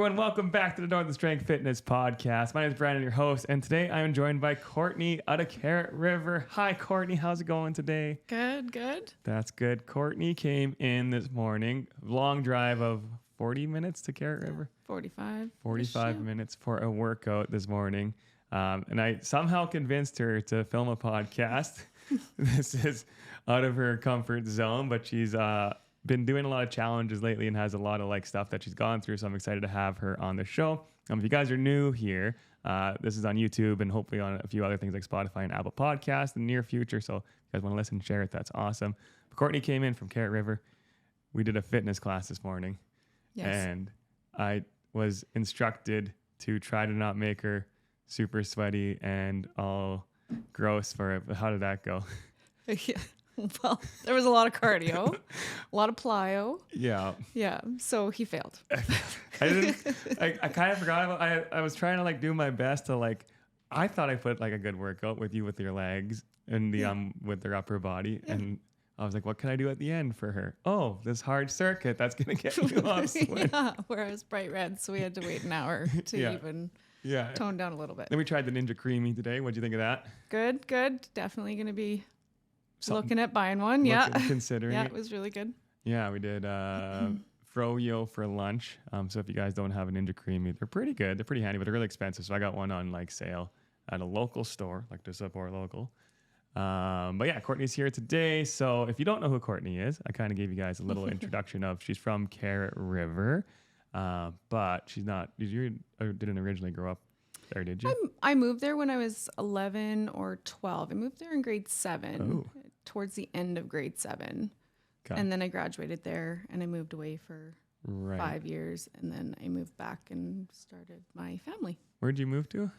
everyone. Welcome back to the Northern Strength Fitness Podcast. My name is Brandon, your host, and today I am joined by Courtney out of Carrot River. Hi, Courtney. How's it going today? Good. That's good. Courtney came in this morning. Long drive of 40 minutes to Carrot River? 45. 45 minutes for a workout this morning. And I somehow convinced her to film a podcast. This is out of her comfort zone, but she's been doing a lot of challenges lately and has a lot of stuff that she's gone through. So I'm excited to have her on the show. If you guys are new here, this is on YouTube and hopefully on a few other things like Spotify and Apple Podcasts in the near future. So if you guys want to listen, share it. That's awesome. But Courtney came in from Carrot River. We did a fitness class this morning. Yes. And I was instructed to try to not make her super sweaty and all gross for it. But how did that go? Yeah. Well, there was a lot of cardio, a lot of plyo. Yeah. Yeah. So he failed. I kind of forgot about I was trying to do my best to I thought I put a good workout with you with your legs and the with their upper body. Yeah. And I was like, what can I do at the end for her? Oh, this hard circuit that's gonna get you off sweat. Yeah, where I was bright red, so we had to wait an hour to even tone down a little bit. Then we tried the Ninja Creamy today. What'd you think of that? Good. Definitely gonna be looking at buying one. Considering it was really good. Yeah, we did froyo for lunch. So if you guys don't have a Ninja Creamy, they're pretty good. They're pretty handy, but they're really expensive. So I got one on sale at a local store, to support local. But yeah, Courtney's here today. So if you don't know who Courtney is, I kind of gave you guys a little introduction of she's from Carrot River, but she's not. Didn't originally grow up there, did you? I moved there when I was 11 or 12. I moved there in grade 7. Oh. Towards the end of grade 7. Okay. And then I graduated there and I moved away for 5 years. And then I moved back and started my family. Where'd you move to?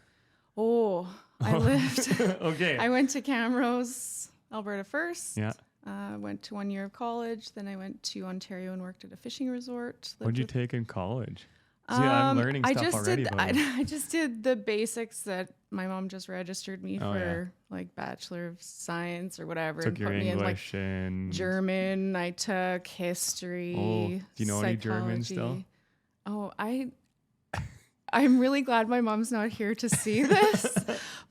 I lived. Okay. I went to Camrose, Alberta first. Yeah. Went to 1 year of college. Then I went to Ontario and worked at a fishing resort. What'd you take in college? See, I'm learning stuff already. I just did the basics that my mom just registered me for, Bachelor of Science or whatever. Took your English and German. I took history. Oh, do you know any German still? Oh, I'm really glad my mom's not here to see this,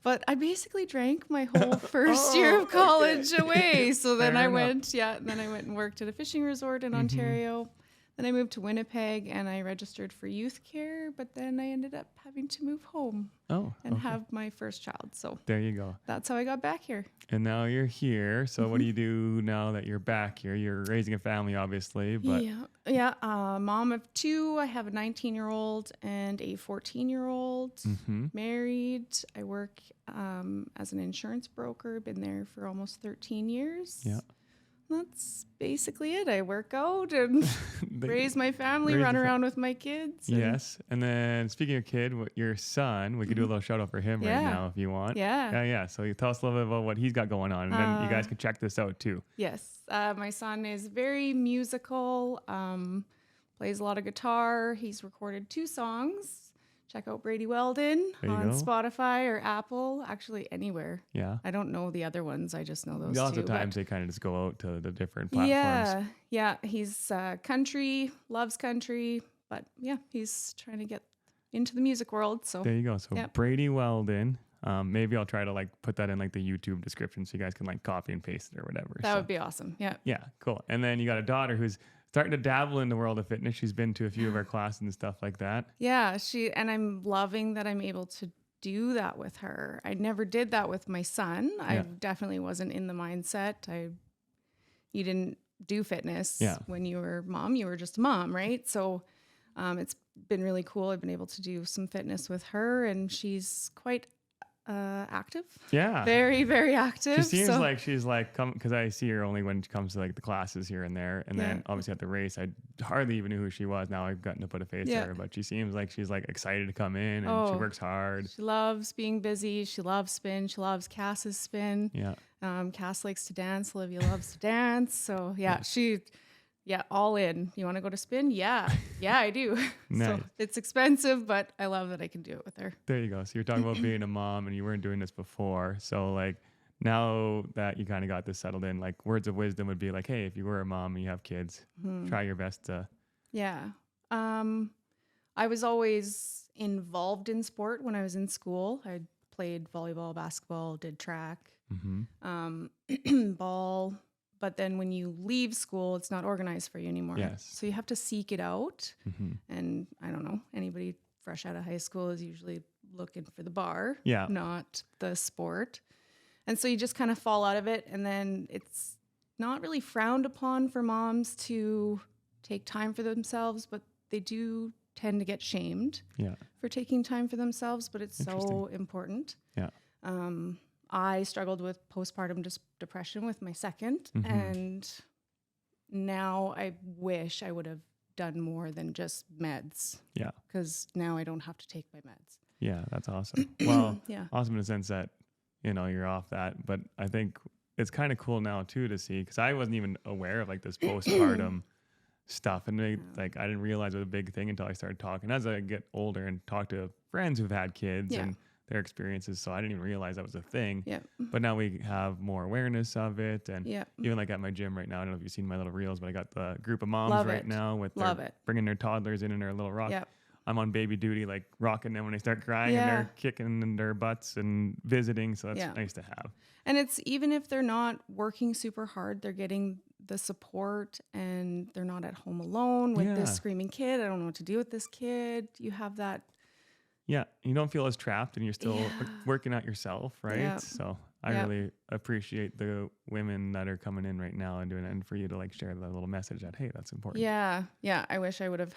but I basically drank my whole first year of college away. So then I went and worked at a fishing resort in Ontario. Then I moved to Winnipeg and I registered for youth care, but then I ended up having to move home and have my first child. So there you go. That's how I got back here. And now you're here. So what do you do now that you're back here? You're raising a family, obviously. But mom of 2. I have a 19-year-old and a 14-year-old. Married. I work as an insurance broker. Been there for almost 13 years. Yeah. That's basically it. I work out and raise my family, run around with my kids. Yes. And then speaking of kid, your son, we could do a little shout out for him right now if you want. Yeah. So you tell us a little bit about what he's got going on, and then you guys can check this out too. Yes. My son is very musical, plays a lot of guitar. He's recorded 2 songs. Check out Brady Weldon on Spotify or Apple, actually anywhere. Yeah. I don't know the other ones. I just know those 2. Lots of times they kind of just go out to the different platforms. Yeah. He's country, loves country, but he's trying to get into the music world. So there you go. So Brady Weldon. Maybe I'll try to put that in the YouTube description so you guys can copy and paste it or whatever. That would be awesome. Yeah. Yeah. Cool. And then you got a daughter who's starting to dabble in the world of fitness. She's been to a few of our classes and stuff like that. Yeah, and I'm loving that I'm able to do that with her. I never did that with my son. Yeah. I definitely wasn't in the mindset. You didn't do fitness when you were mom. You were just a mom, right? So it's been really cool. I've been able to do some fitness with her, and she's quite active. Yeah. Very, very active. She seems like she's because I see her only when it comes to the classes here and there. And then obviously at the race, I hardly even knew who she was. Now I've gotten to put a face to her, but she seems like she's excited to come in and she works hard. She loves being busy. She loves spin. She loves Cass's spin. Yeah. Cass likes to dance. Olivia loves to dance. So all in. You want to go to spin? Yeah, I do. Nice. So it's expensive, but I love that I can do it with her. There you go. So you're talking about being a mom and you weren't doing this before. So now that you kind of got this settled in, words of wisdom would be hey, if you were a mom and you have kids, try your best to. Yeah. I was always involved in sport when I was in school. I played volleyball, basketball, did track, ball. But then when you leave school, it's not organized for you anymore. Yes. So you have to seek it out. And I don't know, anybody fresh out of high school is usually looking for the bar, not the sport. And so you just kind of fall out of it. And then it's not really frowned upon for moms to take time for themselves, but they do tend to get shamed for taking time for themselves, but it's so important. Yeah. I struggled with postpartum depression with my second, and now I wish I would have done more than just meds. Yeah. Because now I don't have to take my meds. Yeah, that's awesome. Well, awesome in the sense that, you know, you're off that, but I think it's kind of cool now too to see, because I wasn't even aware of like this postpartum stuff, and like I didn't realize it was a big thing until I started talking as I get older and talk to friends who've had kids and their experiences. So I didn't even realize that was a thing. Yeah. But now we have more awareness of it, and even like at my gym right now, I don't know if you've seen my little reels, but I got the group of moms now with bringing their toddlers in their little rock. Yep. I'm on baby duty, like rocking them when they start crying, and they're kicking in their butts and visiting. So that's nice to have. And it's, even if they're not working super hard, they're getting the support, and they're not at home alone with this screaming kid. I don't know what to do with this kid. You have that. Yeah. You don't feel as trapped, and you're still working out yourself, right? Yeah. So I really appreciate the women that are coming in right now and doing it, and for you to like share that little message that, hey, that's important. Yeah. Yeah. I wish I would have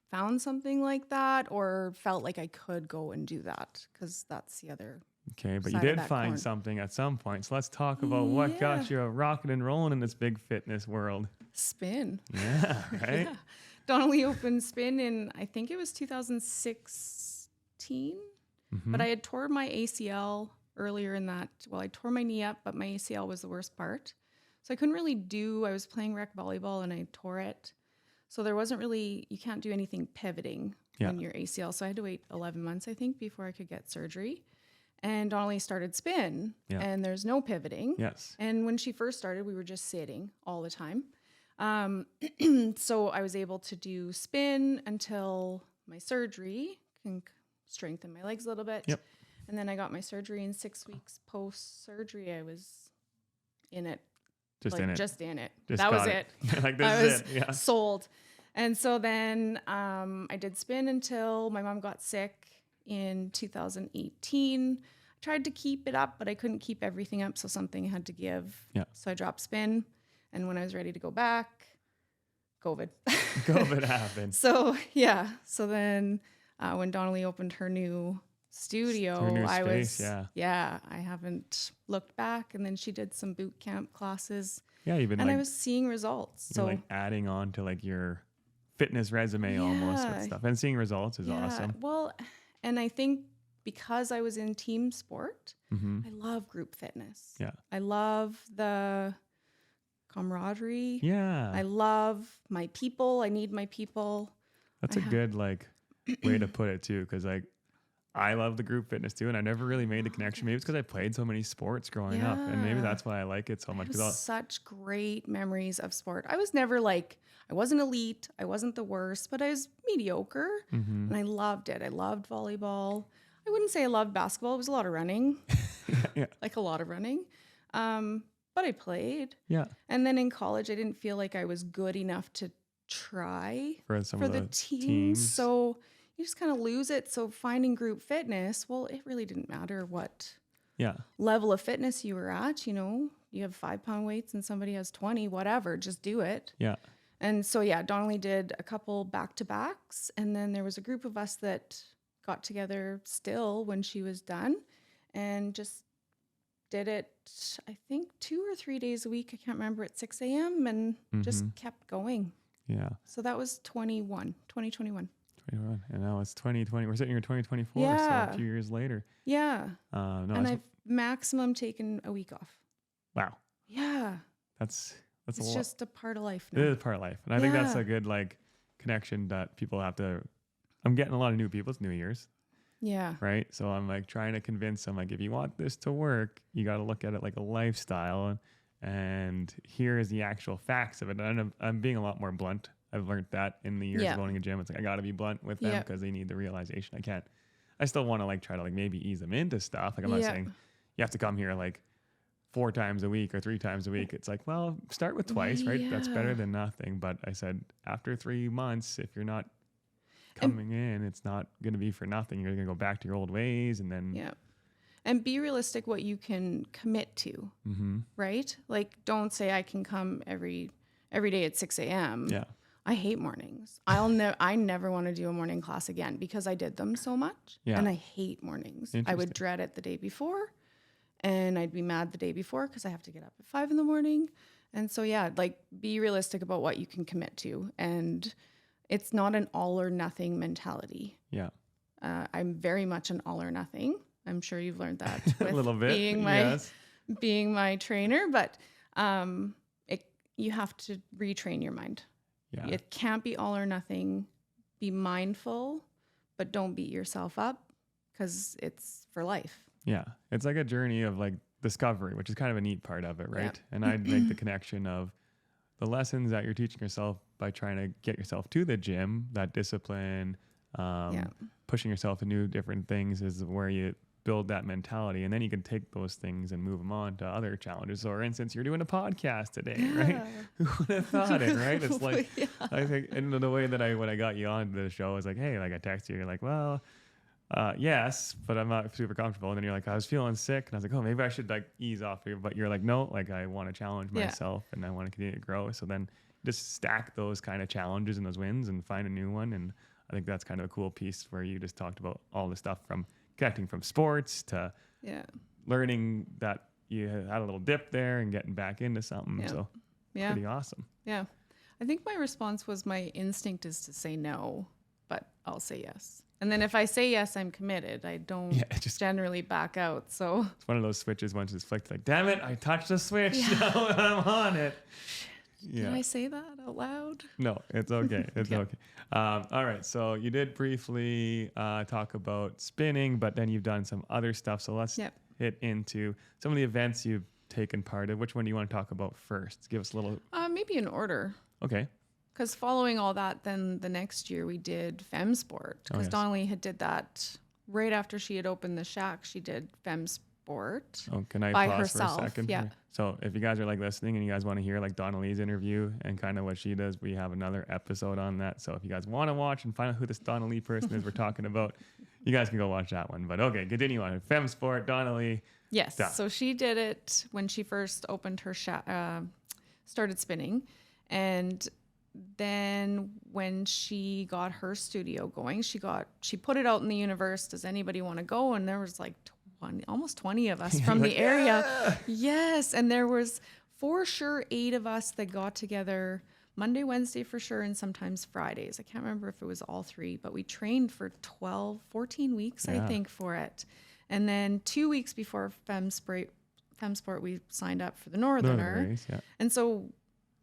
found something like that, or felt like I could go and do that, because that's the other. Okay, but you did find something at some point. So let's talk about what got you rocking and rolling in this big fitness world. Spin. Yeah, right? Donnelly opened Spin in, I think it was 2016. But I had tore my ACL earlier in that. Well, I tore my knee up, but my ACL was the worst part. So I couldn't really I was playing rec volleyball and I tore it. So there wasn't really, you can't do anything pivoting on your ACL. So I had to wait 11 months, I think, before I could get surgery. And Donnelly started Spin, and there's no pivoting. Yes. And when she first started, we were just sitting all the time. So I was able to do Spin until my surgery, can strengthen my legs a little bit. Yep. And then I got my surgery, and 6 weeks post-surgery, I was in it. Just in it. That was it. Like, this is it. Yeah. Sold. And so then I did Spin until my mom got sick in 2018. I tried to keep it up, but I couldn't keep everything up, so something had to give. Yeah. So I dropped Spin, and when I was ready to go back, COVID happened. So then when Donnelly opened her new studio, I haven't looked back. And then she did some boot camp classes. Yeah, I was seeing results. So like adding on to like your fitness resume almost with stuff, and seeing results is awesome. Well, and I think because I was in team sport, I love group fitness. Yeah. I love the camaraderie. Yeah. I love my people. I need my people. That's a good like way to put it too, because like I love the group fitness too, and I never really made the connection. Maybe it's because I played so many sports growing up, and maybe that's why I like it so much. Such great memories of sport. I was never like, I wasn't elite, I wasn't the worst, but I was mediocre, and I loved it. I loved volleyball. I wouldn't say I loved basketball. It was a lot of running, like a lot of running. But I played. Yeah. And then in college, I didn't feel like I was good enough to try for the teams. So you just kind of lose it. So finding group fitness, well, it really didn't matter what level of fitness you were at. You know, you have 5-pound weights and somebody has 20, whatever, just do it. Yeah. And so, Donnelly did a couple back-to-backs. And then there was a group of us that got together still when she was done and just did it, I think 2 or 3 days a week. I can't remember, at 6 a.m. and just kept going. Yeah. So that was 2021. And now it's 2020. We're sitting here 2024, so a few years later. Yeah. And I've maximum taken a week off. Wow. Yeah. That's it's a lot. Just a part of life now. It is a part of life. And I think that's a good like connection that people have to. I'm getting a lot of new people. It's New Year's. Yeah. Right. So I'm like trying to convince them, like, if you want this to work, you got to look at it like a lifestyle. And here is the actual facts of it. And I'm being a lot more blunt I've learned that in the years of owning a gym. It's like, I got to be blunt with them because they need the realization. I still want to like try to like maybe ease them into stuff. Like I'm not saying you have to come here like 4 times a week or 3 times a week. It's like, well, start with twice, right? That's better than nothing. But I said after 3 months, if you're not coming in, it's not going to be for nothing. You're going to go back to your old ways and then. And be realistic what you can commit to, right? Like, don't say I can come every day at 6 a.m. Yeah. I hate mornings. I never want to do a morning class again because I did them so much. Yeah. And I hate mornings. I would dread it the day before, and I'd be mad the day before because I have to get up at 5 a.m. And so, like, be realistic about what you can commit to. And it's not an all or nothing mentality. Yeah. I'm very much an all or nothing. I'm sure you've learned that with a little bit, being my trainer, but you have to retrain your mind. Yeah. It can't be all or nothing. Be mindful, but don't beat yourself up because it's for life. Yeah. It's like a journey of like discovery, which is kind of a neat part of it, right? Yeah. And I'd make the connection of the lessons that you're teaching yourself by trying to get yourself to the gym, that discipline, pushing yourself to new different things is where you build that mentality, and then you can take those things and move them on to other challenges. So, for instance, you're doing a podcast today, right? Who would have thought it, right? It's like, I think, and the way that when I got you on the show, I was like, hey, like I text you, you're like, well, yes, but I'm not super comfortable. And then you're like, I was feeling sick, and I was like, oh, maybe I should like ease off here. But you're like, no, like I want to challenge myself and I want to continue to grow. So then just stack those kind of challenges and those wins and find a new one. And I think that's kind of a cool piece where you just talked about all the stuff from connecting from sports to learning that you had a little dip there and getting back into something. So pretty awesome. Yeah. I think my response was my instinct is to say no, but I'll say yes. And then if I say yes, I'm committed. I don't generally back out. So it's one of those switches once it's flicked, like, damn it, I touched the switch. Now I'm on it. Did I say that out loud? No, it's okay. It's okay. All right. So you did briefly talk about spinning, but then you've done some other stuff. So let's hit into some of the events you've taken part of. Which one do you want to talk about first? Give us a little. Maybe in order. Okay. Because following all that, then the next year we did Fem Sport. Because Donnelly had did that right after she had opened the Shack. She did Fem Sport. Oh, can I pause herself for a second? Yeah. So if you guys are like listening and you guys want to hear like Donnelly's interview and kind of what she does, we have another episode on that. So if you guys want to watch and find out who this Donnelly person is we're talking about, you guys can go watch that one. But okay, continue on. Fem Sport, Donnelly. Yes. So she did it when she first opened her started spinning. And then when she got her studio going, she put it out in the universe. Does anybody want to go? And there was like almost 20 of us from the area. Yes. And there was for sure 8 of us that got together Monday, Wednesday for sure, and sometimes Fridays. I can't remember if it was all 3, but we trained for 14 weeks, I think, for it. And then 2 weeks before Fem Sport, we signed up for the Northerner. Race, and so,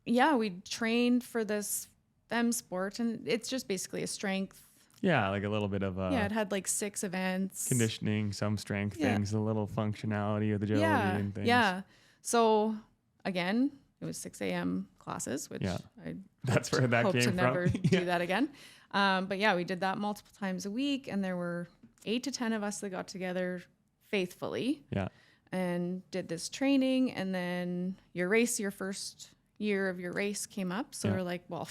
we trained for this Fem Sport, and it's just basically a strength. Yeah, like a little bit of it had like 6 events. Conditioning, some strength things, a little functionality with agility and things. Yeah. So again, it was 6 a.m. classes, which that's where that hope came to from. never do that again. But we did that multiple times a week, and there were 8 to 10 of us that got together faithfully. Yeah. And did this training, and then your first year of your race came up. So we're like, well,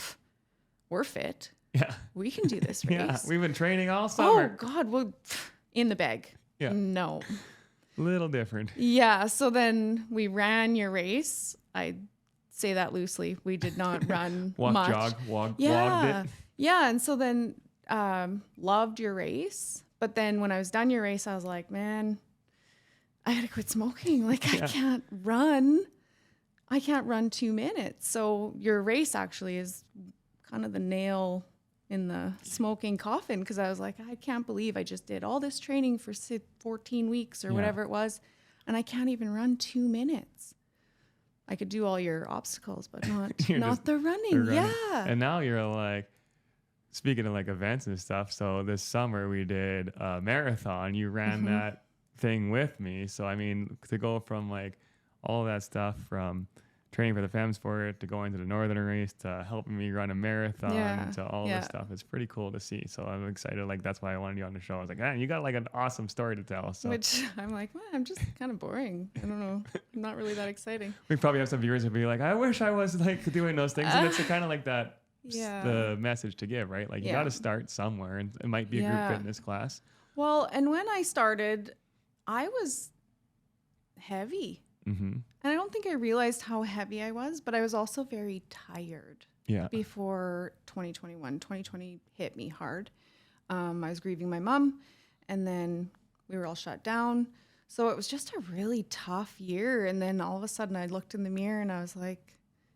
we're fit. Yeah. We can do this race. Yeah, we've been training all summer. Oh, God. Well, in the bag. Yeah. No. Little different. Yeah. So then we ran your race. I say that loosely. We did not run much. Wogged it. Yeah. And so then loved your race. But then when I was done your race, I was like, man, I got to quit smoking. Like, I can't run. 2 minutes. So your race actually is kind of the nail in the smoking coffin, because I was like, I can't believe I just did all this training for 14 weeks or whatever it was, and I can't even run 2 minutes. I could do all your obstacles, but not the running. Yeah. And now you're like, speaking of like events and stuff, so this summer we did a marathon. You ran that thing with me. So, I mean, to go from like all that stuff from training for the Fem Sport to going to the Northern race to helping me run a marathon to all this stuff. It's pretty cool to see. So I'm excited. Like, that's why I wanted you on the show. I was like, man, you got like an awesome story to tell. So Which I'm like, well, I'm just kind of boring. I don't know. I'm not really that exciting. we probably have some viewers who be like, I wish I was like doing those things. And it's kind of like that, the message to give, right? Like you got to start somewhere, and it might be a group fitness class. Well, and when I started, I was heavy. And I don't think I realized how heavy I was, but I was also very tired before 2021. 2020 hit me hard. I was grieving my mom, and then we were all shut down. So it was just a really tough year. And then all of a sudden I looked in the mirror and I was like,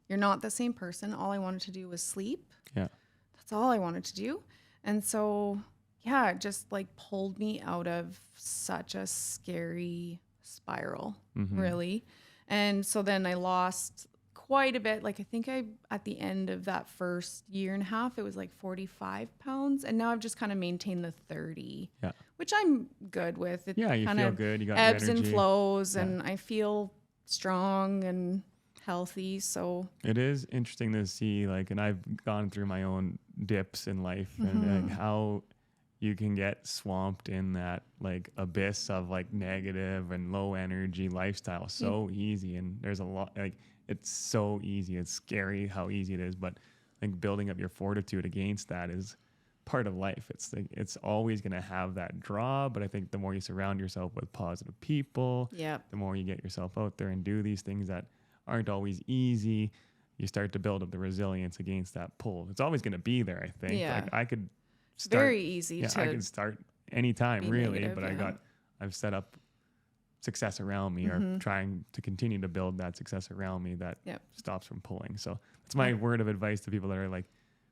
you're not the same person. All I wanted to do was sleep. Yeah. That's all I wanted to do. And so, it just like pulled me out of such a scary spiral, really. And so then I lost quite a bit. Like I think at the end of that first year and a half, it was like 45 pounds. And now I've just kind of maintained the 30, which I'm good with. It you feel good. You got ebbs your and energy. flows, and I feel strong and healthy. So it is interesting to see, like, and I've gone through my own dips in life and like how you can get swamped in that like abyss of like negative and low energy lifestyle so easy. And there's a lot, like, it's so easy. It's scary how easy it is, but like building up your fortitude against that is part of life. It's like, it's always going to have that draw, but I think the more you surround yourself with positive people, the more you get yourself out there and do these things that aren't always easy, you start to build up the resilience against that pull. It's always going to be there, I think. Like I could start, very easy to I can start anytime really, negative, but I've set up success around me, or trying to continue to build that success around me that stops from pulling. So that's my word of advice to people that are like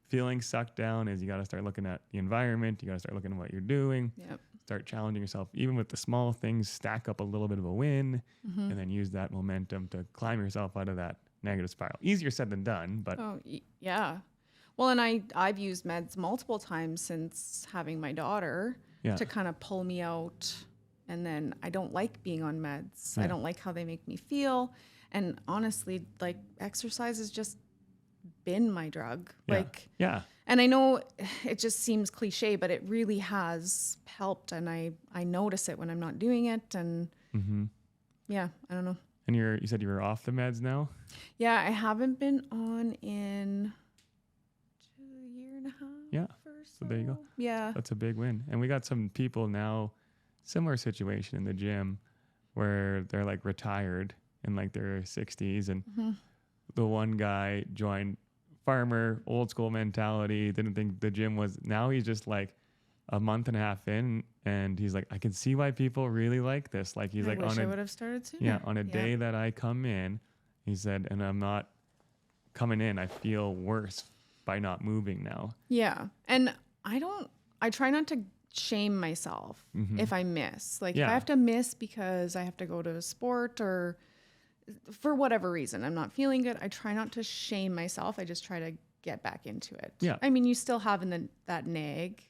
feeling sucked down, is you got to start looking at the environment. You got to start looking at what you're doing, start challenging yourself, even with the small things, stack up a little bit of a win, and then use that momentum to climb yourself out of that negative spiral. Easier said than done, but well, and I've used meds multiple times since having my daughter to kind of pull me out. And then I don't like being on meds. I don't like how they make me feel. And honestly, like exercise has just been my drug. And I know it just seems cliche, but it really has helped. And I notice it when I'm not doing it. And I don't know. And you said you were off the meds now? Yeah, I haven't been on in a year and a half. Yeah. So there you go. Yeah. That's a big win. And we got some people now, similar situation in the gym, where they're like retired in like their 60s. And the one guy joined farmer, old school mentality, didn't think the gym was, now he's just like a month and a half in, and he's like, I can see why people really like this. Like he's like, I would have started sooner. Yeah, on a day that I come in, he said, and I'm not coming in, I feel worse by not moving now. Yeah. And I try not to shame myself if I miss. Like if I have to miss because I have to go to a sport or for whatever reason, I'm not feeling good, I try not to shame myself. I just try to get back into it. Yeah. I mean, you still have that nag,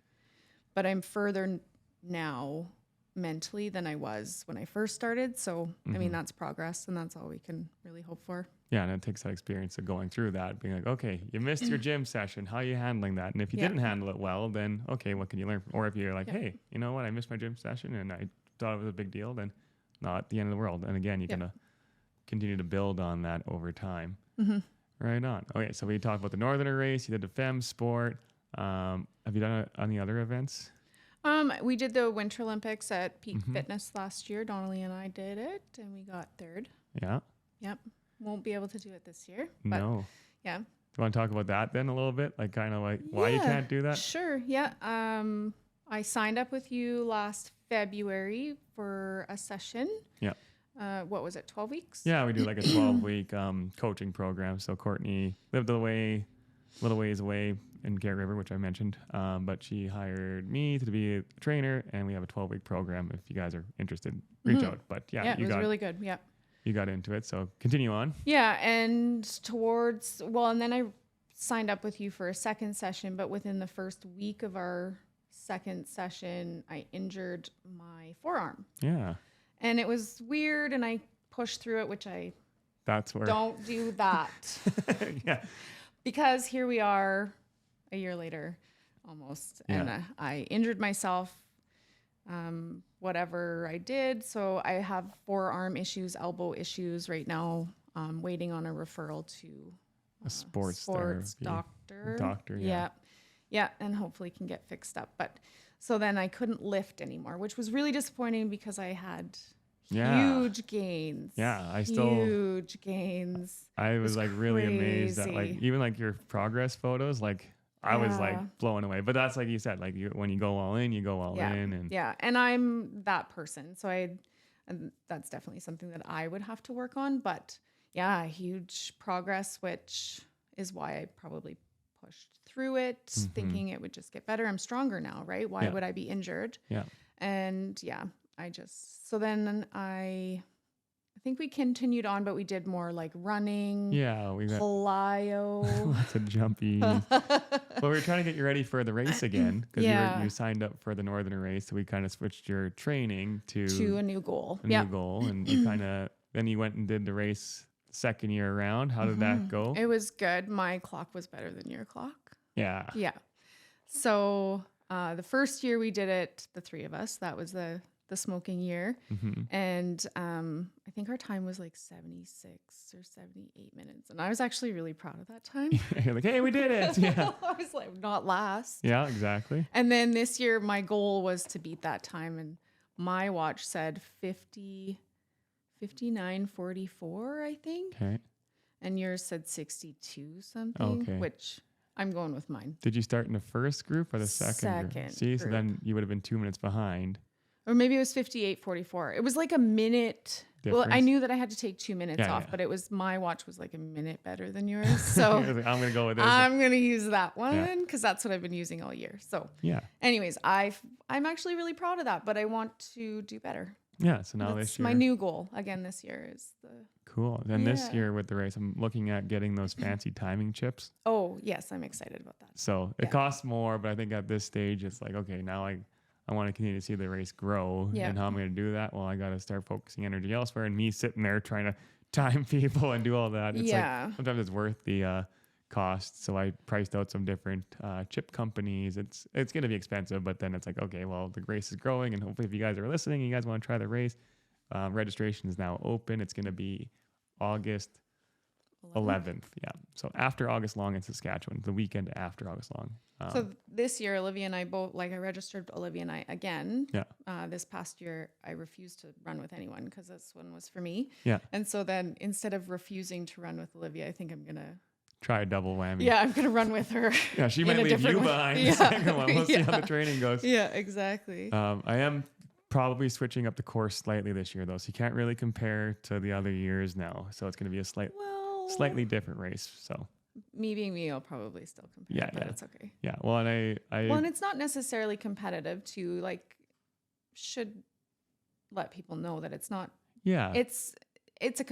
but I'm further now mentally than I was when I first started. So, I mean, that's progress, and that's all we can really hope for. Yeah, and it takes that experience of going through that, being like, okay, you missed your gym session. How are you handling that? And if you didn't handle it well, then, okay, what can you learn? Or if you're like, hey, you know what? I missed my gym session and I thought it was a big deal, then not the end of the world. And again, you're going to continue to build on that over time. Right on. Okay, so we talked about the Northerner race. You did the Fem Sport. Have you done any other events? We did the Winter Olympics at Peak Fitness last year. Donnelly and I did it, and we got third. Yeah. Yep. Won't be able to do it this year. But No. Yeah. Do you want to talk about that then a little bit? Like kind of like why you can't do that? Sure. Yeah. I signed up with you last February for a session. Yeah. What was it? 12 weeks? Yeah, we do like a 12-week coaching program. So Courtney lived a little ways away in Gare River, which I mentioned. But she hired me to be a trainer, and we have a 12-week program. If you guys are interested, reach out. But yeah, it was really good. Yeah. You got into it. So continue on. Yeah. And and then I signed up with you for a second session, but within the first week of our second session, I injured my forearm. Yeah. And it was weird, and I pushed through it, which I That's where. Don't do that. Yeah. Because here we are a year later almost. Yeah. And I injured myself, whatever I did. So I have forearm issues, elbow issues right now. Waiting on a referral to A sports doctor. Doctor, yeah. Yeah. Yeah. And hopefully can get fixed up. But so then I couldn't lift anymore, which was really disappointing because I had huge gains. Yeah. Huge gains. I was like really amazed that like crazy. even like your progress photos, like I was like blown away. But that's like you said, like when you go all in, you go all in. And yeah. And I'm that person. So and that's definitely something that I would have to work on. But yeah, huge progress, which is why I probably pushed through it, thinking it would just get better. I'm stronger now, right? Why would I be injured? Yeah. And yeah, so then I think we continued on, but we did more like running. Yeah, we got plyo. lots of jumpy. But we were trying to get you ready for the race again because you signed up for the Northerner race. So we kind of switched your training to a new goal. New goal, and you kind of then you went and did the race second year around. How did that go? It was good. My clock was better than your clock. Yeah. Yeah. So the first year we did it, the three of us, that was the smoking year. And I think our time was like 76 or 78 minutes. And I was actually really proud of that time. You're like, hey, we did it. Yeah. I was like, not last. Yeah, exactly. And then this year, my goal was to beat that time. And my watch said 59:44, I think. Okay. And yours said 62 something, which I'm going with mine. Did you start in the first group or the second? Second. See, so then you would have been 2 minutes behind. Or maybe it was 58:44. It was like a minute. Difference? Well, I knew that I had to take 2 minutes off, but my watch was like a minute better than yours. So like, I'm going to go with this. I'm going to use that one because that's what I've been using all year. So anyways, I'm actually really proud of that, but I want to do better. Yeah. So now this year. My new goal again this year is Cool. Then this year with the race, I'm looking at getting those fancy timing chips. Oh, yes. I'm excited about that. So it costs more, but I think at this stage, it's like, okay, now I want to continue to see the race grow. And how am I going to do that? Well, I got to start focusing energy elsewhere. And me sitting there trying to time people and do all that. It's like sometimes it's worth the cost. So I priced out some different chip companies. It's going to be expensive, but then it's like, okay, well, the race is growing. And hopefully if you guys are listening, you guys want to try the race, registration is now open. It's going to be August 11th. Yeah. So after August Long in Saskatchewan, the weekend after August Long. So this year, Olivia and I both, I registered Olivia and I again. Yeah. This past year, I refused to run with anyone because this one was for me. Yeah. And so then instead of refusing to run with Olivia, I think I'm going to try a double whammy. Yeah, I'm going to run with her. Yeah, she might leave you behind the second one. We'll see how the training goes. Yeah, exactly. I am probably switching up the course slightly this year, though. So you can't really compare to the other years now. So it's going to be a slightly different race. So me being me, I'll probably still compare, but it's okay. Yeah. Well, and and it's not necessarily competitive to should let people know that it's not. Yeah. It's a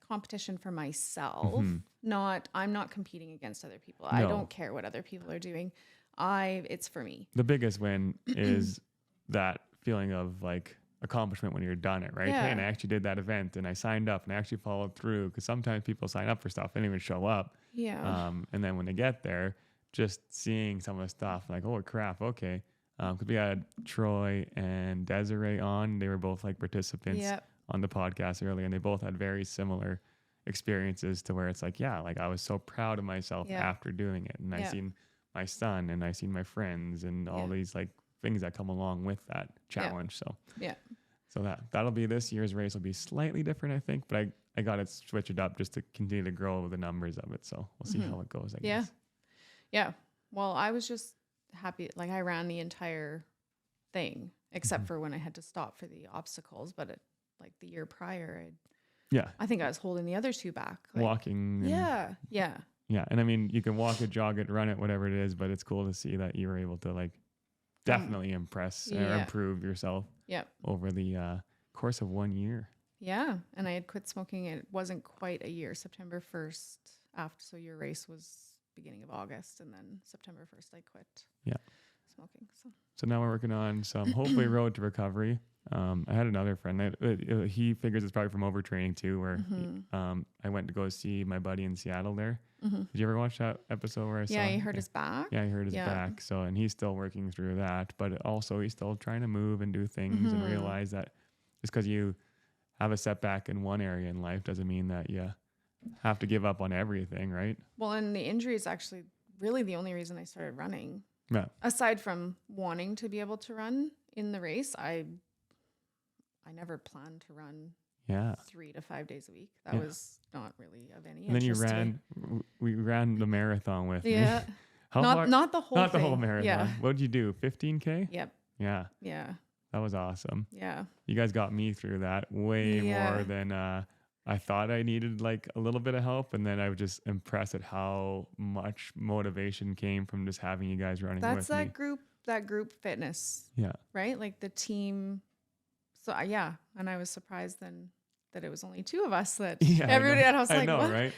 competition for myself. I'm not competing against other people. No. I don't care what other people are doing. It's for me. The biggest win is that feeling of accomplishment when you're done it, right? Hey, and I actually did that event and I signed up and I actually followed through, because sometimes people sign up for stuff and even show up. Yeah. And then when they get there, just seeing some of the stuff oh crap, okay. Because we had Troy and Desiree on. They were both participants on the podcast earlier, and they both had very similar experiences to where it's I was so proud of myself after doing it. And I seen my son and I seen my friends and all these things that come along with that challenge. So that'll be this year's race will be slightly different, I think, but I got to switch it up just to continue to grow the numbers of it. So we'll see how it goes, I guess. Yeah. Well, I was just happy. I ran the entire thing except for when I had to stop for the obstacles. But the year prior, I think I was holding the other two back. Walking. Yeah. And I mean, you can walk it, jog it, run it, whatever it is, but it's cool to see that you were able to definitely impress or improve yourself over the course of 1 year. Yeah. And I had quit smoking. It wasn't quite a year, September 1st after. So your race was beginning of August, and then September 1st I quit smoking. So now we're working on some hopefully road to recovery. I had another friend that he figures it's probably from overtraining too, where I went to go see my buddy in Seattle there. Did you ever watch that episode where I saw? Yeah, he hurt his back. Yeah, he hurt his back. So, and he's still working through that, but also he's still trying to move and do things and realize that just because you have a setback in one area in life doesn't mean that you have to give up on everything, right? Well, and the injury is actually really the only reason I started running. Yeah. Aside from wanting to be able to run in the race, I never planned to run 3 to 5 days a week. That was not really of any interest. And then we ran the marathon with me. Yeah. Not the whole Not thing. the whole marathon. Yeah. What'd you do? 15K? Yep. Yeah. Yeah. That was awesome. Yeah. You guys got me through that way more than I thought I needed, like a little bit of help. And then I was just impressed at how much motivation came from just having you guys running with me. That group fitness. Yeah. Right? Like the team. So and I was surprised then that it was only 2 of us that everybody at house like,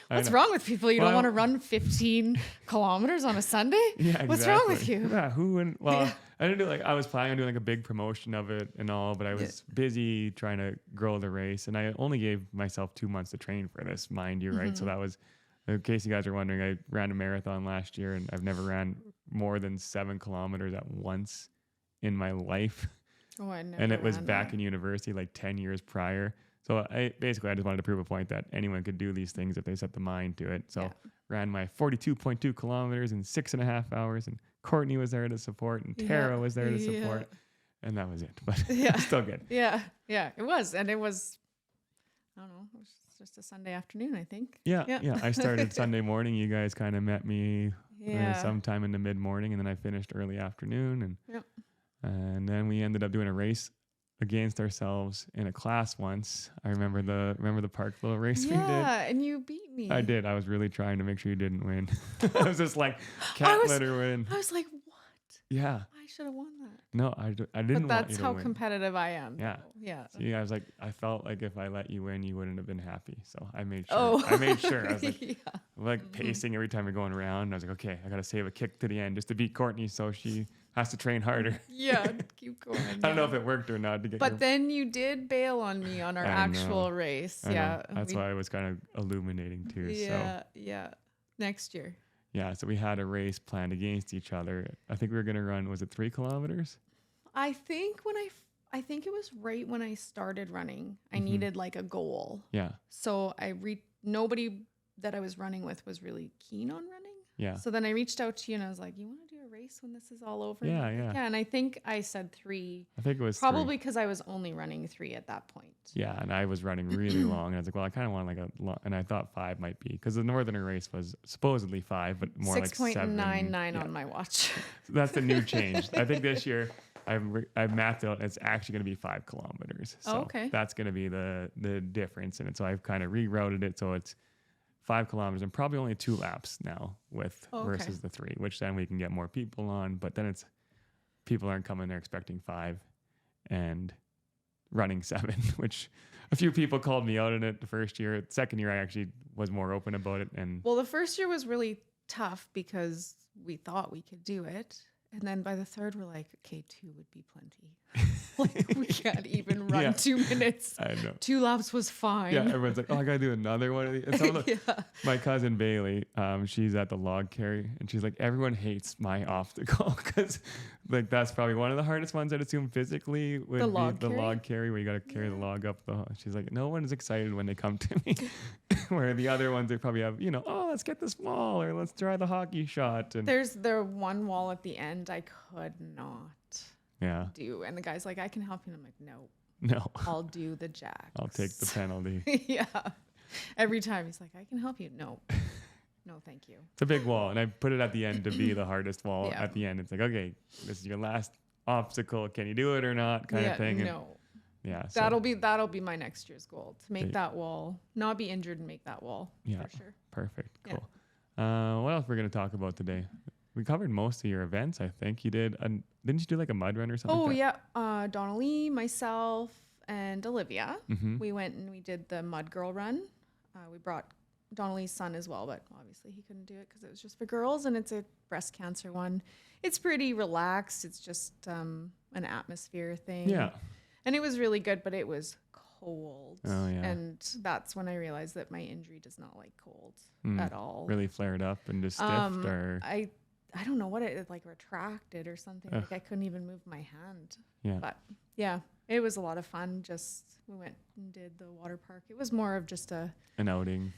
what's wrong with people? You don't want to run 15 kilometers on a Sunday? Yeah, exactly. What's wrong with you? Yeah, who wouldn't? Well, I didn't do I was planning on doing like a big promotion of it and all, but I was busy trying to grow the race, and I only gave myself 2 months to train for this, mind you, right? So that was, in case you guys are wondering, I ran a marathon last year, and I've never ran more than 7 kilometers at once in my life. Oh, I never. And it was back in university, like 10 years prior. So I just wanted to prove a point that anyone could do these things if they set the mind to it. So ran my 42.2 kilometers in 6.5 hours, and Courtney was there to support, and Tara was there to support, and that was it. But still good. Yeah, it was, and it was, I don't know, it was just a Sunday afternoon, I think. Yeah. I started Sunday morning. You guys kind of met me sometime in the mid morning, and then I finished early afternoon, and then we ended up doing a race against ourselves in a class once. I remember the Parkville race we did. Yeah, and you beat me. I did. I was really trying to make sure you didn't win. I was just like, can't let her win. I was like, what? Yeah. I should have won that. No, I didn't want you to win. But that's how competitive I am. Yeah. Yeah. See, I was like, I felt like if I let you win, you wouldn't have been happy. So I made sure. I was like, pacing every time you're going around. And I was like, okay, I got to save a kick to the end just to beat Courtney, so she has to train harder. Keep going. I don't know if it worked or not. But then you did bail on me on our actual race. That's why I was kind of illuminating too. Yeah. Next year. Yeah, so we had a race planned against each other. I think we were going to run, was it 3 kilometers? I think it was right when I started running, I needed like a goal. Yeah. So nobody that I was running with was really keen on running. Yeah. So then I reached out to you and I was like, you want to do a race when this is all over? Yeah. Yeah. And I think I said 3. I think it was probably because I was only running 3 at that point. Yeah. And I was running really long. And I was like, well, I kind of want like a long, and I thought 5 might be, because the Northerner race was supposedly 5, but more like 7. 6.99 on my watch. So that's the new change. I think this year I've mapped out, it's actually going to be 5 kilometers. So that's going to be the difference in it. So I've kind of rerouted it. So it's 5 kilometers and probably only 2 laps now versus the 3, which then we can get more people on. But then it's people aren't coming there expecting 5 and running 7, which a few people called me out on it the first year. The second year, I actually was more open about it. And well, the first year was really tough because we thought we could do it. And then by the third, we're like, okay, 2 would be plenty. Like, we can't even run 2 minutes. I know. 2 laps was fine. Yeah, everyone's like, oh, I got to do another one of these. And some of my cousin Bailey, she's at the log carry, and she's like, everyone hates my obstacle because like that's probably one of the hardest ones, I'd assume, physically would be the log carry where you got to carry the log up the. She's like, no one is excited when they come to me. Where the other ones, they probably have, oh, let's get this wall or let's try the hockey shot. And there's one wall at the end I could not do. And the guy's like, I can help you. And I'm like, no, I'll do the jacks. I'll take the penalty. Yeah. Every time he's like, I can help you. No, thank you. It's a big wall. And I put it at the end to be the hardest wall at the end. It's like, okay, this is your last obstacle. Can you do it or not? Kind of thing. No. Yeah, so that'll be my next year's goal, to make that wall, not be injured and make that wall. Yeah, for sure. Perfect. Cool. What else we're gonna talk about today? We covered most of your events. I think you did. Didn't you do like a mud run or something? Oh Donnelly, myself, and Olivia. We went and we did the Mud Girl run. We brought Donnelly's son as well, but obviously he couldn't do it because it was just for girls, and it's a breast cancer one. It's pretty relaxed. It's just an atmosphere thing. Yeah. And it was really good, but it was cold. Oh, yeah. And that's when I realized that my injury does not like cold at all. Really flared up and just stiffed, or I don't know what it like retracted or something. Ugh. Like I couldn't even move my hand. yeah. But yeah, it was a lot of fun. We went and did the water park. It was more of just An outing.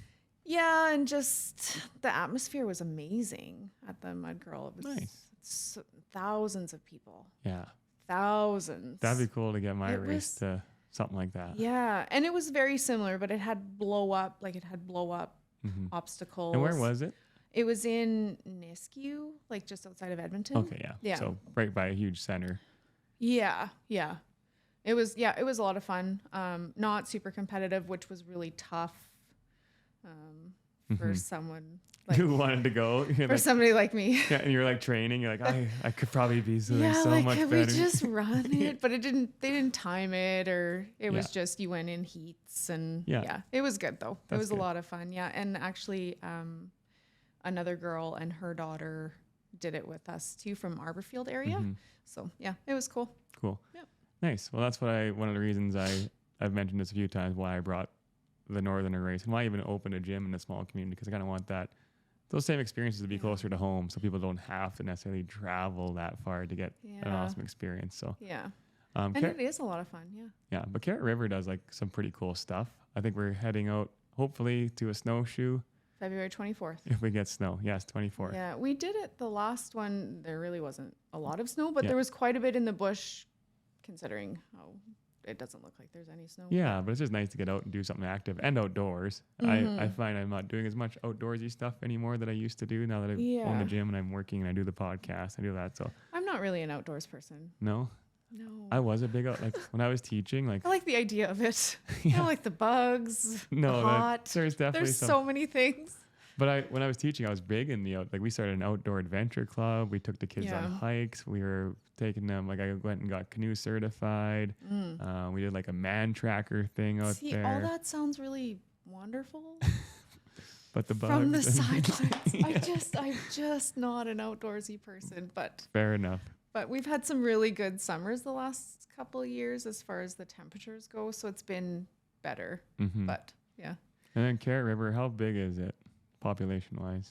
yeah, and just the atmosphere was amazing at the Mud Girl. It was Nice. Thousands of people. Yeah. Thousands. That'd be cool to get my race to something like that. Yeah, and it was very similar, but it had blow up obstacles. And where was it? It was in Nisku, like just outside of Edmonton. Okay, yeah. Yeah. So right by a huge center. Yeah. It was a lot of fun. Not super competitive, which was really tough for someone like Who wanted to go? You're for like, somebody like me. yeah, and you're like training. You're like, I could probably be so much could better. we just run it? But they didn't time it, or it was Yeah. just you went in heats, and Yeah. it was good though. That's It was good. a lot of fun. Yeah, and actually, another girl and her daughter did it with us too from Arborfield area. So yeah, it was cool. Cool. Yep. Nice. Well, that's one of the reasons I've mentioned this a few times, why I brought the Northerner race and why I even opened a gym in a small community, because I kind of want those same experiences to be closer to home, so people don't have to necessarily travel that far to get an Yeah. awesome experience. So Yeah, and it is a lot of fun. Yeah. yeah, but Carrot River does like some pretty cool stuff. I think we're heading out hopefully to a snowshoe February 24th. if we get snow. Yes, 24th. Yeah, we did it the last one. There really wasn't a lot of snow, but Yeah. there was quite a bit in the bush, considering how it doesn't look like there's any snow. Yeah, but it's just nice to get out and do something active and outdoors. I find I'm not doing as much outdoorsy stuff anymore that I used to do now that I own the gym and I'm working and I do the podcast. I do that. So I'm not really an outdoors person. no, No. I was a big like when I was teaching. Like I like the idea of it. I Yeah. don't like the bugs. no, the hot. there's definitely There's some. so many things. But when I was teaching, I was big in the like we started an outdoor adventure club. We took the kids on Yeah. hikes. We were taking them like I went and got canoe certified. We did like a man tracker thing out See, there. all that sounds really wonderful but the bugs from the and- sidelines. Yeah. I'm just not an outdoorsy person, but Fair enough. we've had some really good summers the last couple of years as far as the temperatures go, so it's been better. Mhm. But yeah. And then Carrot River, how big is it population wise?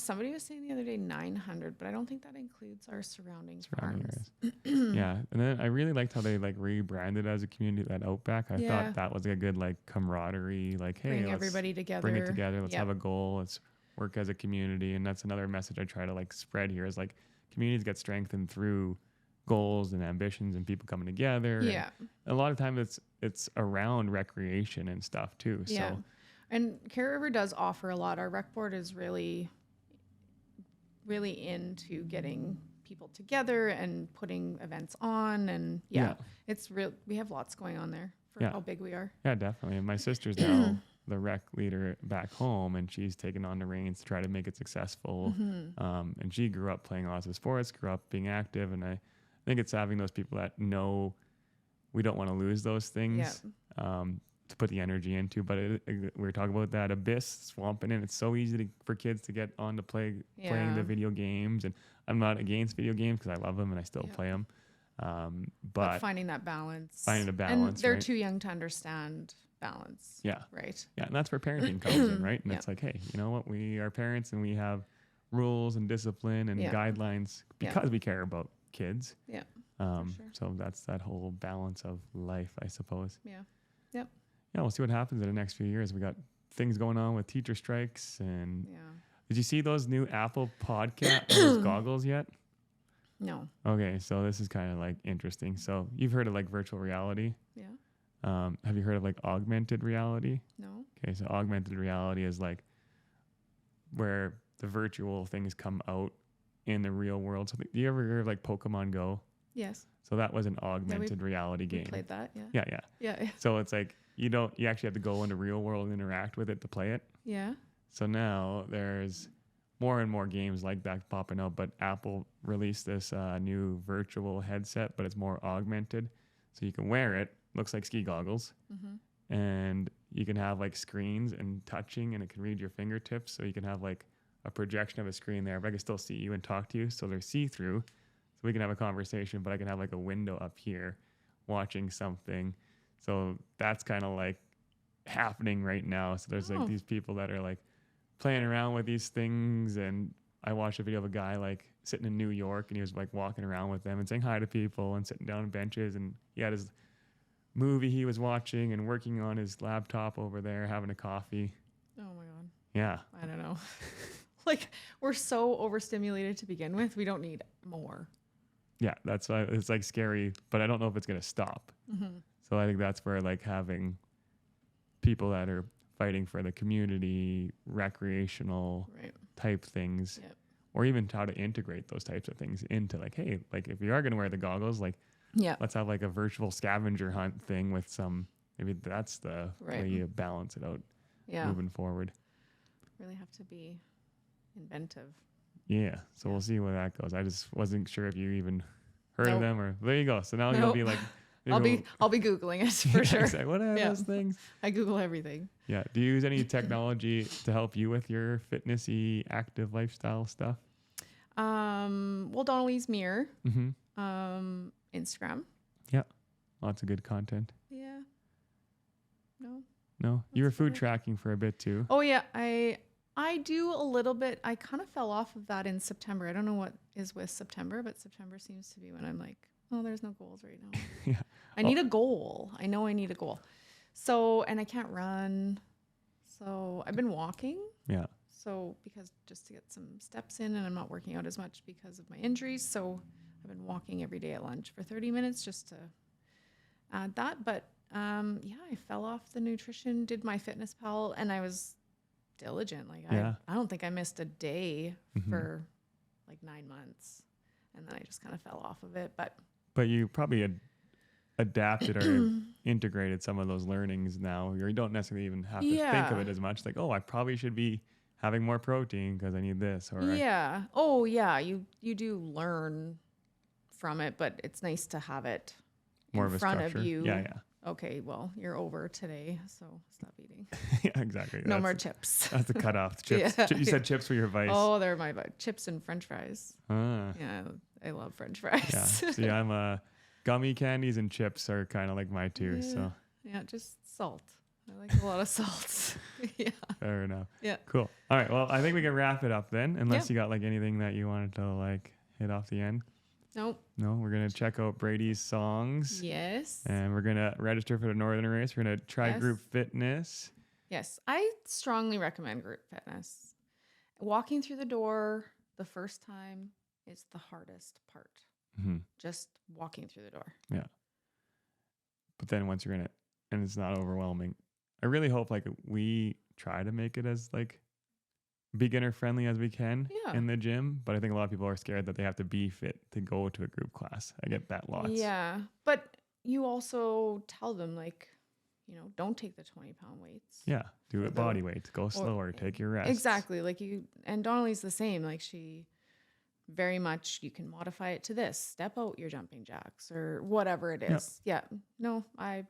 Somebody was saying the other day 900, but I don't think that includes our surrounding farms. Areas. Yeah. And then I really liked how they like rebranded as a community that Outback. I Yeah. thought that was a good like camaraderie, like, hey, Bring let's everybody together. bring it together. Let's Yep. have a goal. Let's work as a community. And that's another message I try to like spread here is like communities get strengthened through goals and ambitions and people coming together. And Yeah. a lot of times it's around recreation and stuff too. Yeah. So And Carrot River does offer a lot. Our rec board is really into getting people together and putting events on. And Yeah. it's real. We have lots going on there for Yeah. how big we are. yeah, definitely. And my sister's now the rec leader back home, and she's taken on the reins to try to make it successful. And she grew up playing lots of sports, grew up being active, and I think it's having those people that know we don't want to lose those things to put the energy into. But we were talking about that abyss swamping in. It's so easy for kids to get on to playing Yeah. the video games, and I'm not against video games because I love them and I still play them. But finding that balance. finding a And balance, they're right? too young to understand balance. Yeah. Right. Yeah, and that's where parenting comes in, right? And Yeah. it's like, hey, you know what? We are parents and we have rules and discipline and Yeah. guidelines Yeah. because we care about kids. Yeah. Sure. So that's that whole balance of life, I suppose. Yeah. Yep. Yeah, we'll see what happens in the next few years. We got things going on with teacher strikes. And Yeah. did you see those new Apple podcast those goggles yet? No. Okay, so this is kind of like interesting. So you've heard of like virtual reality. Yeah. Have you heard of like augmented reality? No. Okay, so augmented reality is like where the virtual things come out in the real world. So do you ever hear of like Pokemon Go? Yes. So that was an augmented reality We game. played that. Yeah. Yeah. Yeah. So it's like you actually have to go into real world and interact with it to play it. Yeah. So now there's more and more games like that popping up, but Apple released this new virtual headset, but it's more augmented. So you can wear it, looks like ski goggles, and you can have like screens and touching, and it can read your fingertips. So you can have like a projection of a screen there, but I can still see you and talk to you. So they're see-through. So we can have a conversation, but I can have like a window up here watching something. So that's kind of like happening right now. So there's like these people that are like playing around with these things. And I watched a video of a guy like sitting in New York, and he was like walking around with them and saying hi to people and sitting down on benches. And he had his movie he was watching and working on his laptop over there, having a coffee. Oh my God. Yeah. I don't know. Like, we're so overstimulated to begin with. We don't need more. Yeah, that's why it's like scary, but I don't know if it's going to stop. Mm-hmm. So I think that's where like having people that are fighting for the community, recreational type things, or even how to integrate those types of things into like, hey, like if you are going to wear the goggles, like, let's have like a virtual scavenger hunt thing with some, maybe that's the way you balance it out moving forward. Really have to be inventive. Yeah. So we'll see where that goes. I just wasn't sure if you even heard of them, or there you go. So now you'll be like, I'll be Googling it for sure. Exactly. What are those things? I Google everything. Yeah. Do you use any technology to help you with your fitnessy, active lifestyle stuff? Well, Donnelly's Mirror. Mm-hmm. Instagram. Yeah. Lots of good content. Yeah. No. You were food tracking for a bit too. Oh yeah. I do a little bit. I kind of fell off of that in September. I don't know what is with September, but September seems to be when I'm like, oh, there's no goals right now. Yeah. I need a goal. I know I need a goal. So, and I can't run. So I've been walking. Yeah. So because just to get some steps in, and I'm not working out as much because of my injuries. So I've been walking every day at lunch for 30 minutes just to add that. But I fell off the nutrition, did my Fitness Pal, and I was diligent. Like I don't think I missed a day for like 9 months, and then I just kind of fell off of it. But you probably adapted or integrated some of those learnings now. You don't necessarily even have to think of it as much. Like, oh, I probably should be having more protein because I need this. Or you do learn from it, but it's nice to have it more in front structure. of you. Yeah. Okay, well, you're over today, so stop eating. Yeah, exactly. No more chips. That's the cutoff. Chips. You said chips were your vice. Oh, they're my vice. Chips and French fries. Yeah, I love French fries. Yeah. See, I'm gummy candies and chips are kind of like my two. So yeah, just salt. I like a lot of salt. Yeah. Fair enough. Yeah. Cool. All right. Well, I think we can wrap it up then, unless you got like anything that you wanted to like hit off the end. Nope. No, we're going to check out Brady's songs. Yes. And we're going to register for the Northern Race. We're going to try group fitness. Yes. I strongly recommend group fitness. Walking through the door the first time is the hardest part. Mm-hmm. Just walking through the door. Yeah. But then once you're in it and it's not overwhelming, I really hope like we try to make it as like beginner friendly as we can in the gym, but I think a lot of people are scared that they have to be fit to go to a group class. I get that lots. Yeah, but you also tell them like, don't take the 20-pound weights. Yeah, do it body weight. Go slower. Take your rest. Exactly. Like and Donnelly's the same. Like she very much, you can modify it to this. Step out your jumping jacks or whatever it is. Yeah. No, I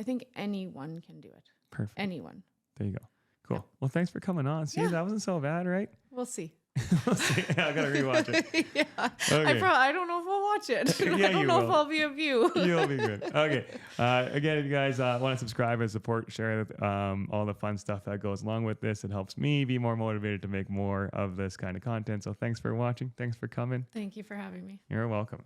think anyone can do it. Perfect. Anyone. There you go. Cool. Well, thanks for coming on. See, that wasn't so bad, right? We'll see. We'll see. I gotta rewatch it. Okay. I don't know if I'll watch it. I don't know if I'll be a view. You'll be good. Okay. Again, if you guys want to subscribe and support, share all the fun stuff that goes along with this. It helps me be more motivated to make more of this kind of content. So thanks for watching. Thanks for coming. Thank you for having me. You're welcome.